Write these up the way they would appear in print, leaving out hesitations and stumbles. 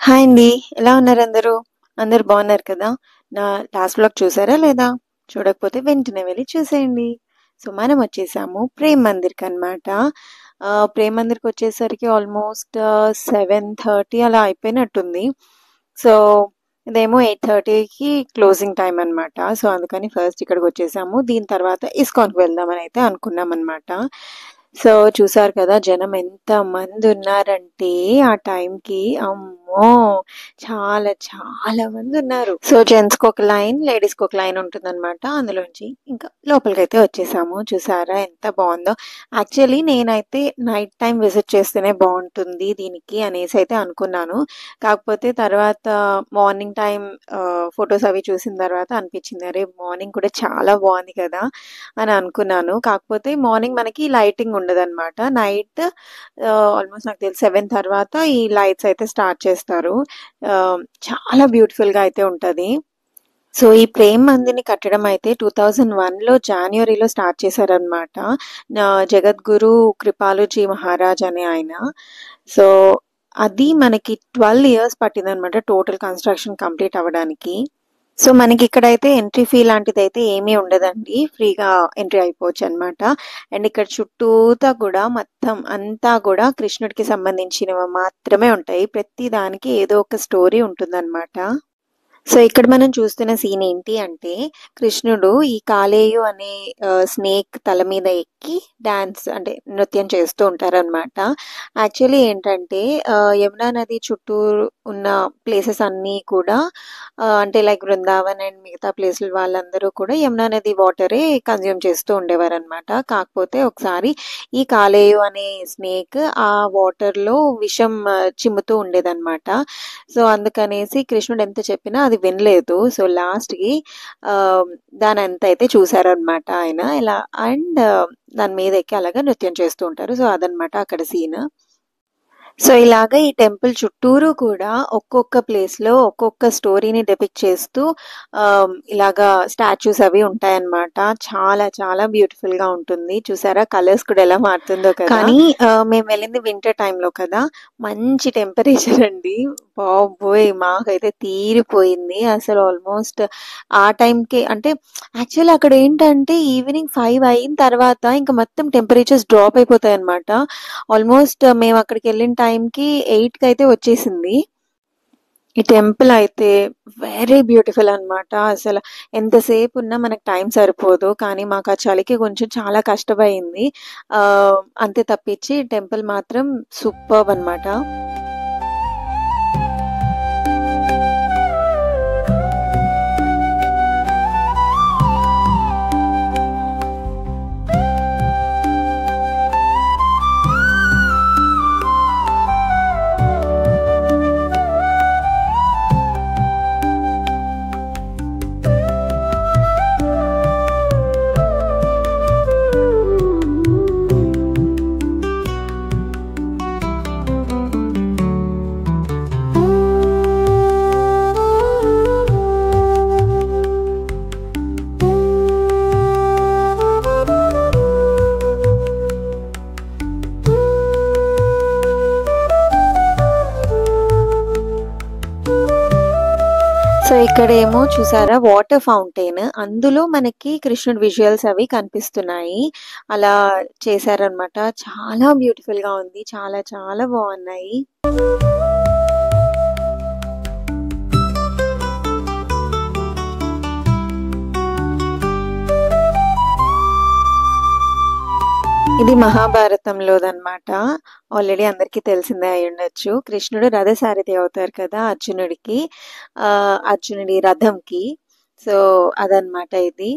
Hi అండి. ఎలా ఉన్నారు అందరూ? అందరూ బాగున్నారు కదా? నా లాస్ట్ వ్లాగ్ చూసారా లేదా? చూడకపోతే వెంటనే వెళ్లి చూసేయండి. సో, మనం వచ్చేసాము ప్రేమ్ మందిర్‌కనమాట. ప్రేమ్ మందిర్‌కొచ్చేసరికి ఆల్మోస్ట్ 7:30 అలా అయిపోయినట్టుంది. సో, ఇదేమో 8:30కి క్లోజింగ్ టైమ్ అనమాట. సో, అందుకని ఫస్ట్ ఇక్కడికొచ్చేసాము. దీని తర్వాత ఇస్కాన్‌కి వెళ్దామని అయితే అనుకున్నామనమాట. సో, చూసారు కదా జనం ఎంతమందున్నారంటే ఆ టైంకి అమ్మో! చాలా చాలా మందున్నారు. సో, జెంట్స్‌కి ఒక లైన్, లేడీస్‌కి ఒక లైన్ ఉంటుందనమాట. అందులోంచి ఇంకా లోపలికైతే వచ్చేసాము. చూసారా ఎంత బావుందో. యాక్చువల్లీ నేనైతే నైట్ టైమ్ విజిట్ చేస్తేనే బావుంటుంది దీనికి అనేసి అయితే అనుకున్నాను. కాకపోతే తర్వాత మార్నింగ్ టైమ్ ఫోటోస్ అవి చూసిన తర్వాత అనిపించింది. అరే! మార్నింగ్ కూడా చాలా బావుంది కదా! అని అనుకున్నాను. కాకపోతే మార్నింగ్ మనకి లైటింగ్ ఉండదనమాట. నైట్ ఆల్మోస్ట్ నాకు తెలిసి 7 తర్వాత ఈ లైట్స్ అయితే స్టార్ట్ చేస్తారు. చాలా బ్యూటిఫుల్‌గా అయితే ఉంటది. సో, ఈ ప్రేమ్ మందిర్‌ని కట్టడం అయితే 2001లో జాన్యురీలో స్టార్ట్ చేశారనమాట. జగద్గురు కృపాలుజీ మహారాజ్ అనే ఆయన. సో, అది మనకి 12 ఇయర్స్ పట్టిందనమాట టోటల్ కన్‌స్ట్రక్షన్ కంప్లీట్ అవ్వడానికి. సో, మనకిక్కడైతే ఎంట్రీ ఫీ లాంటిదైతే ఏమీ ఉండదండి. ఫ్రీగా ఎంట్రీ అయిపోవచ్చనమాట. అండ్ ఇక్కడ చుట్టూతా కూడా మొత్తం అంతా కూడా కృష్ణుడికి సంబంధించినవి మాత్రమే ఉంటాయి. ప్రతి దానికి ఏదో ఒక స్టోరీ ఉంటుందనమాట. సో, ఇక్కడ మనం చూస్తున్న సీన్ ఏంటి అంటే, కృష్ణుడు ఈ కాలేయు అనే స్నేక్ తల మీద ఎక్కి డాన్స్ అంటే నృత్యం చేస్తూ ఉంటారనమాట. యాక్చువల్లీ ఏంటంటే యమునా నది చుట్టూరు ఉన్న ప్లేసెస్ అన్నీ కూడా అంటే లైక్ బృందావన్ అండ్ మిగతా ప్లేసుల వాళ్ళందరూ కూడా యమునా నది వాటరే కన్జ్యూమ్ చేస్తూ ఉండేవారనమాట. కాకపోతే ఒకసారి ఈ కాలేయు అనే స్నేక్ ఆ వాటర్‌లో విషం చిమ్ముతూ ఉండేదనమాట. సో, అందుకనేసి కృష్ణుడు ఎంత చెప్పినా అది వినలేదు. సో, లాస్ట్‌కి దానంతా అయితే చూసారనమాట ఆయన. ఇలా అండ్ దాని మీద ఎక్కి అలాగా నృత్యం చేస్తూ ఉంటారు. సో, అదనమాట అక్కడ సీన్. సో, ఇలాగ ఈ టెంపుల్ చుట్టూరు కూడా ఒక్కొక్క ప్లేస్‌లో ఒక్కొక్క స్టోరీని డిపిక్ట్ చేస్తూ ఇలాగా స్టాచ్యూస్ అవి ఉంటాయన్నమాట. చాలా చాలా బ్యూటిఫుల్‌గా ఉంటుంది. చూసారా కలర్స్ కూడా ఎలా మారుతుందో కదా! కానీ మేము వెళ్ళింది వింటర్ టైమ్‌లో కదా! మంచి టెంపరేచర్ అండి. బాబోయ్! మాకైతే తీరిపోయింది. అసలు ఆల్మోస్ట్ ఆ టైంకే అంటే యాక్చువల్లీ అక్కడ ఏంటంటే ఈవినింగ్ 5 అయిన తర్వాత ఇంక మొత్తం టెంపరేచర్స్ డ్రాప్ అయిపోతాయన్నమాట. ఆల్మోస్ట్ మేము అక్కడికెళ్ళిన టైంకి 8కి అయితే వచ్చేసింది. ఈ టెంపుల్ అయితే వెరీ బ్యూటిఫుల్ అనమాట. అసలు ఎంతసేపు ఉన్నా మనకు టైం సరిపోదు. కానీ మాకు ఆ చలికి కొంచెం చాలా కష్టమయింది. అంతే తప్పించి టెంపుల్ మాత్రం సూపర్బ్ అనమాట. సో, ఇక్కడేమో చూసారా వాటర్ ఫౌంటైన్. అందులో మనకి కృష్ణుడి విజువల్స్ అవి కనిపిస్తున్నాయి. అలా చేశారనమాట. చాలా బ్యూటిఫుల్‌గా ఉంది. చాలా చాలా బావున్నాయి. ఇది మహాభారతంలోదనమాట. ఆల్రెడీ అందరికీ తెలిసిందే అయ్యుండొచ్చు. కృష్ణుడు రథసారథి అవుతారు కదా అర్జునుడికి. అర్జునుడి రథంకి. సో, అదనమాట ఇది.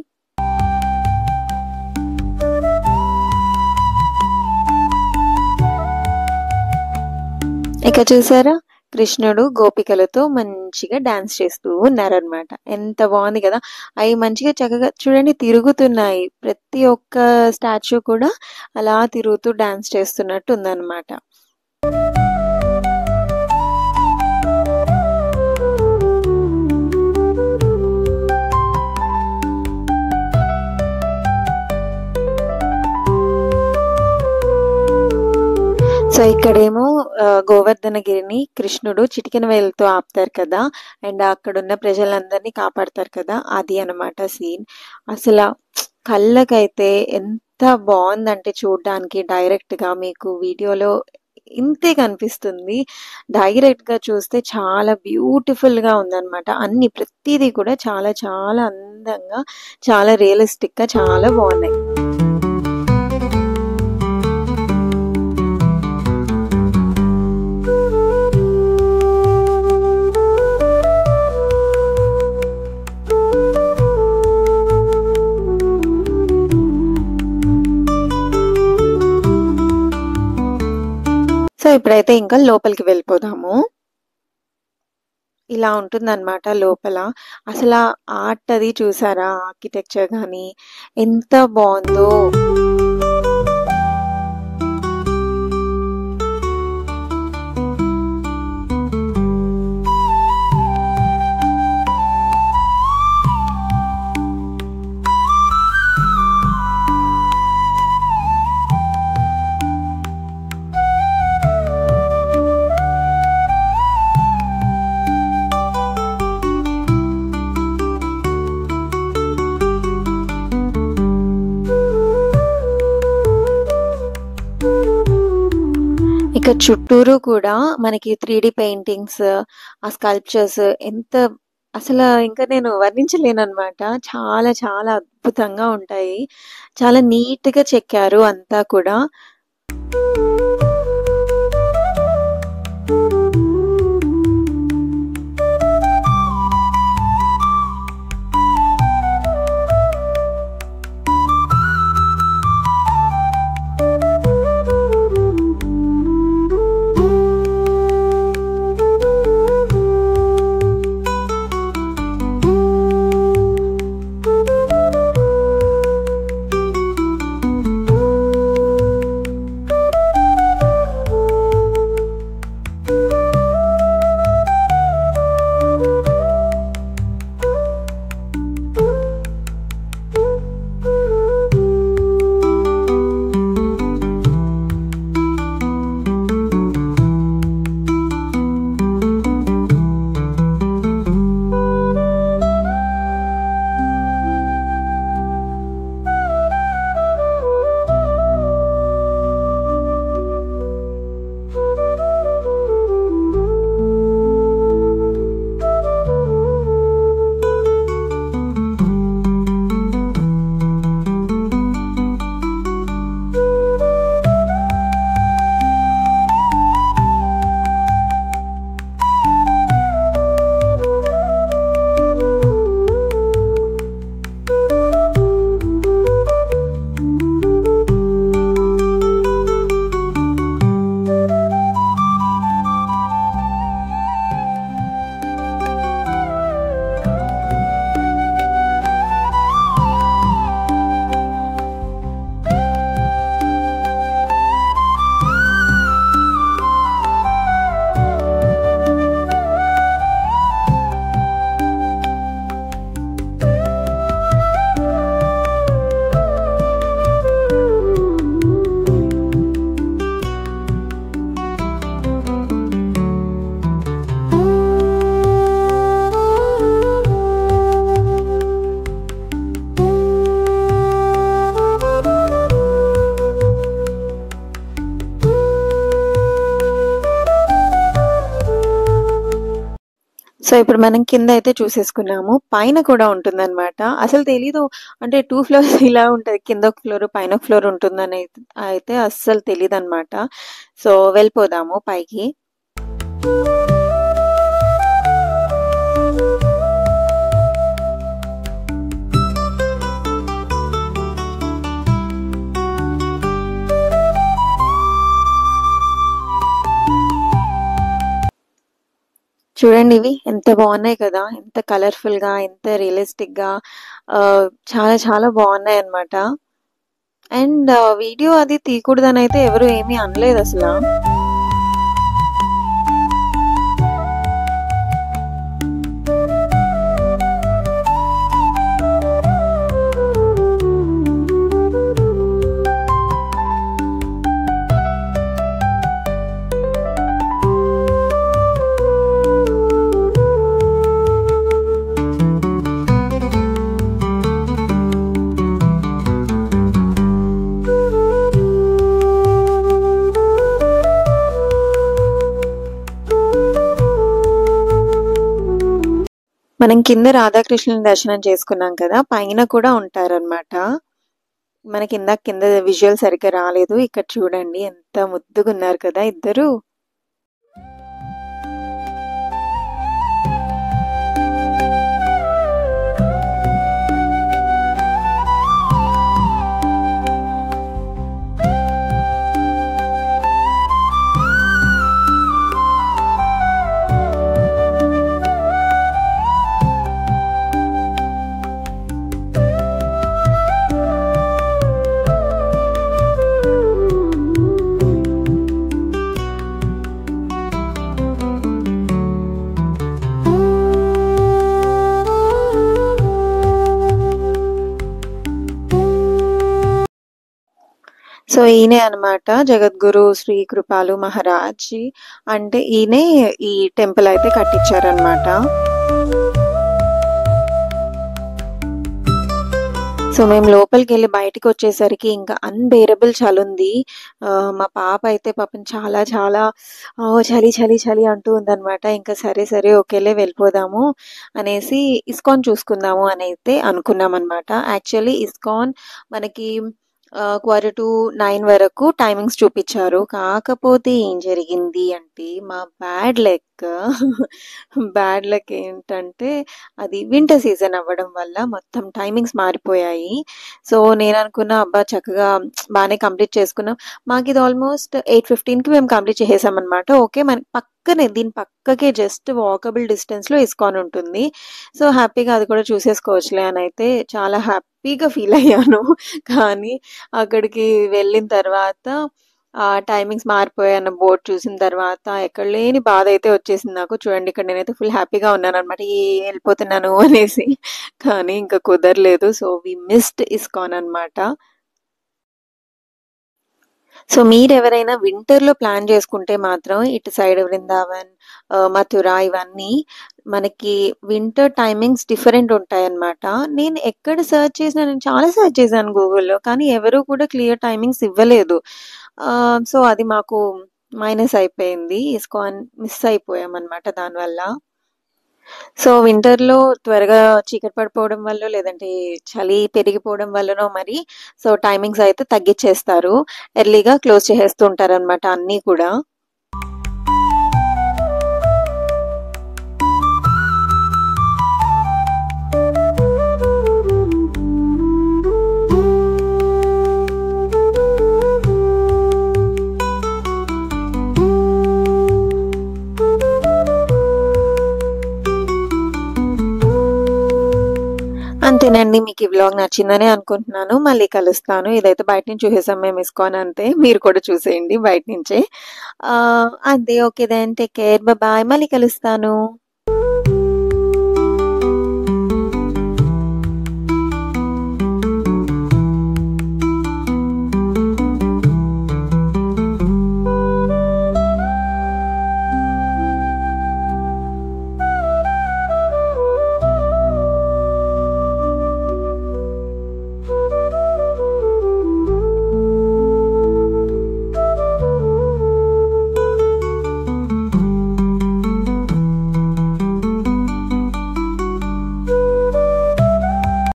ఇక చూసారా కృష్ణుడు గోపికలతో మంచిగా డాన్స్ చేస్తూ ఉన్నారనమాట. ఎంత బావుంది కదా! అయి మంచిగా చక్కగా చూడండి తిరుగుతున్నాయి. ప్రతి ఒక్క స్టాచ్యూ కూడా అలా తిరుగుతూ డాన్స్ చేస్తున్నట్టు ఉందనమాట. సో, ఇక్కడేమో గోవర్ధనగిరిని కృష్ణుడు చిటికెన వేలుతో ఆపుతారు కదా! అండ్ అక్కడున్న ప్రజలందరినీ కాపాడతారు కదా! అది అన్నమాట సీన్. అసల కళ్ళకైతే ఎంత బావుందంటే చూడ్డానికి డైరెక్ట్‌గా మీకు వీడియోలో ఇంతే కనిపిస్తుంది. డైరెక్ట్‌గా చూస్తే చాలా బ్యూటిఫుల్‌గా ఉందన్నమాట. ప్రతీది కూడా చాలా చాలా అందంగా, చాలా రియలిస్టిక్‌గా చాలా బావున్నాయి. సో, ఇప్పుడైతే ఇంకా లోపలికి వెళ్ళిపోదాము. ఇలా ఉంటుందన్నమాట లోపల. అసలా ఆర్ట్ అది చూసారా? ఆర్కిటెక్చర్ గాని ఎంత బావుందో. ఇక చుట్టూరు కూడా మనకి 3D పెయింటింగ్స్, ఆ స్కల్ప్చర్స్ అసల ఇంకా నేను వర్ణించలేననమాట. చాలా చాలా అద్భుతంగా ఉంటాయి. చాలా నీట్‌గా చెక్కారు అంతా కూడా. సో, ఇప్పుడు మనం కింద అయితే చూసేసుకున్నాము. పైన కూడా ఉంటుందన్నమాట. అసలు తెలీదు. అంటే 2 ఫ్లోర్స్ ఇలా ఉంటది. కింద ఒక ఫ్లోర్, పైన ఒక ఫ్లోర్ ఉంటుందని అయితే అస్సలు తెలీదన్నమాట. సో, వెళ్ళిపోదాము పైకి. చూడండి ఇవి ఎంత బాగున్నాయి కదా! ఎంత కలర్‌ఫుల్‌గా, ఎంత రియలిస్టిక్‌గా చాలా చాలా బాగున్నాయన్నమాట. అండ్ వీడియో అది తీయకూడదనైతే ఎవరు ఏమీ అనలేదసల. మనం కింద రాధాకృష్ణుల దర్శనం చేసుకున్నాం కదా, పైన కూడా ఉంటారనమాట. మనకి ఇందాక కింద విజువల్ సరిగ్గా రాలేదు. ఇక్కడ చూడండి ఎంత ముద్దుగా ఉన్నారు కదా ఇద్దరు. సో ఈయనే అనమాట జగద్గురు శ్రీ కృపాలు మహారాజ్. అంటే ఈయనే ఈ టెంపుల్ అయితే కట్టించారనమాట. సో మేము లోపలికి వెళ్ళి బయటకు వచ్చేసరికి ఇంకా అన్బేరబుల్ చలి ఉంది. మా పాప అయితే పాపం చాలా చాలా చలి చలి చలి అంటూ ఉందన్నమాట. ఇంకా సరే సరే ఓకేలే వెళ్ళిపోదాము అనేసి ఇస్కాన్ చూసుకుందాము అని అయితే అనుకున్నాం అనమాట. యాక్చువల్లీ ఇస్కాన్ మనకి 8:45 వరకు టైమింగ్స్ చూపించారు. కాకపోతే ఏం జరిగింది అంటే మా బ్యాడ్ లక్ ఏంటంటే అది వింటర్ సీజన్ అవ్వడం వల్ల మొత్తం టైమింగ్స్ మారిపోయాయి. సో నేను అనుకున్న అబ్బా చక్కగా బాగానే కంప్లీట్ చేసుకున్నాం. మాకు ఇది ఆల్మోస్ట్ 8:15కి మేము కంప్లీట్ చేసేసాం అనమాట. ఓకే, మనకి పక్కనే దీని పక్కకే జస్ట్ వాకబుల్ డిస్టెన్స్లో ఇస్కాన్ ఉంటుంది. సో హ్యాపీగా అది కూడా చూసేసుకోవచ్చులే అని అయితే చాలా హ్యాపీగా ఫీల్ అయ్యాను. కానీ అక్కడికి వెళ్ళిన తర్వాత టైమింగ్స్ మారిపోయాయన్న బోర్డ్ చూసిన తర్వాత ఎక్కడ లేని బాధ అయితే వచ్చేసింది నాకు. చూడండి ఇక్కడ నేనైతే ఫుల్ హ్యాపీగా ఉన్నాను అనమాట, వెళ్ళిపోతున్నాను అనేసి. కానీ ఇంకా కుదరలేదు. సో వి మిస్డ్ ఇస్కాన్ అనమాట. సో మీరెవరైనా వింటర్లో ప్లాన్ చేసుకుంటే మాత్రం ఇటు సైడ్ వృందావన్, మథుర ఇవన్నీ మనకి వింటర్ టైమింగ్స్ డిఫరెంట్ ఉంటాయన్నమాట. నేను ఎక్కడ సర్చ్ చేసినా, నేను చాలా సర్చ్ చేశాను గూగుల్లో, కానీ ఎవరు కూడా క్లియర్ టైమింగ్స్ ఇవ్వలేదు. సో అది మాకు మైనస్ అయిపోయింది. ఇస్కాన్ మిస్ అయిపోయామన్నమాట దానివల్ల. సో వింటర్లో త్వరగా చీకటి పడిపోవడం వల్ల లేదంటే చలి పెరిగిపోవడం వల్లనో మరి సో టైమింగ్స్ అయితే తగ్గించేస్తారు, ఎర్లీగా క్లోజ్ చేసేస్తూ ఉంటారనమాట అన్నీ కూడా. అంతేనండి, మీకు ఈ వ్లాగ్ నచ్చిందని అనుకుంటున్నాను. మళ్ళీ కలుస్తాను. ఇదైతే బయట నుంచి చూసేసాం మేము ఇస్కాన్, అంతే. మీరు కూడా చూసేయండి బయట నుంచే. అంతే. Okay then, take care, bye. మళ్ళీ కలుస్తాను.